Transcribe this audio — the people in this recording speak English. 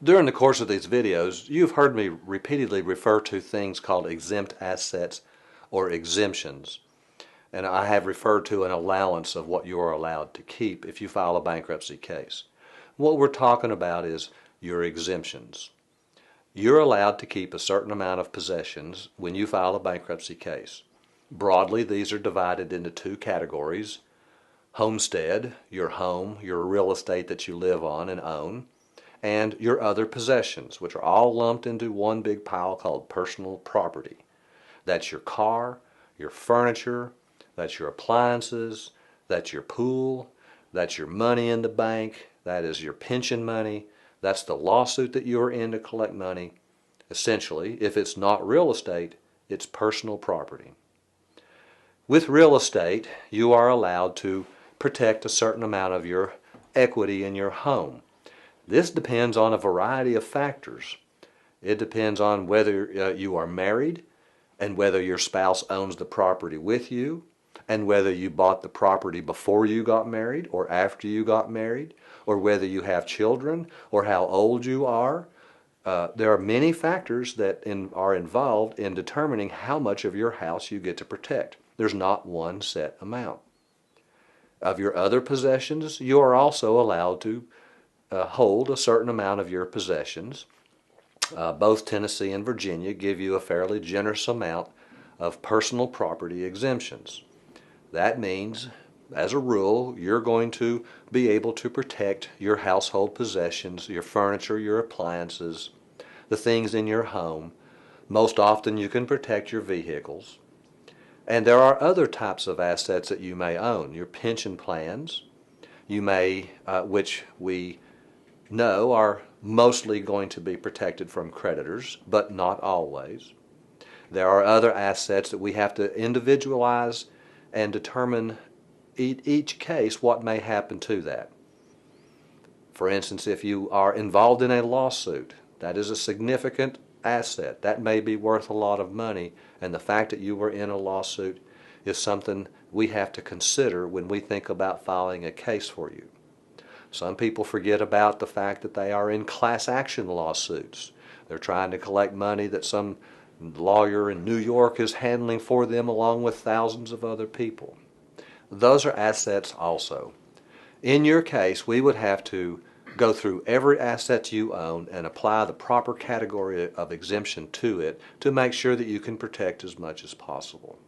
During the course of these videos, you've heard me repeatedly refer to things called exempt assets or exemptions. And I have referred to an allowance of what you are allowed to keep if you file a bankruptcy case. What we're talking about is your exemptions. You're allowed to keep a certain amount of possessions when you file a bankruptcy case. Broadly, these are divided into two categories. Homestead, your home, your real estate that you live on and own, and your other possessions, which are all lumped into one big pile called personal property. That's your car, your furniture, that's your appliances, that's your pool, that's your money in the bank, that is your pension money, that's the lawsuit that you are in to collect money. Essentially, if it's not real estate, it's personal property. With real estate, you are allowed to protect a certain amount of your equity in your home. This depends on a variety of factors. It depends on whether you are married and whether your spouse owns the property with you, and whether you bought the property before you got married or after you got married, or whether you have children or how old you are. There are many factors that are involved in determining how much of your house you get to protect. There's not one set amount. Of your other possessions, you are also allowed to hold a certain amount of your possessions. Both Tennessee and Virginia give you a fairly generous amount of personal property exemptions. That means, as a rule, you're going to be able to protect your household possessions, your furniture, your appliances, the things in your home. Most often you can protect your vehicles. And there are other types of assets that you may own. Your pension plans, you may, which we know are mostly going to be protected from creditors, but not always. There are other assets that we have to individualize and determine each case what may happen to that. For instance, if you are involved in a lawsuit, that is a significant asset. That may be worth a lot of money, and the fact that you were in a lawsuit is something we have to consider when we think about filing a case for you. Some people forget about the fact that they are in class action lawsuits. They're trying to collect money that some lawyer in New York is handling for them along with thousands of other people. Those are assets also. In your case, we would have to go through every asset you own and apply the proper category of exemption to it to make sure that you can protect as much as possible.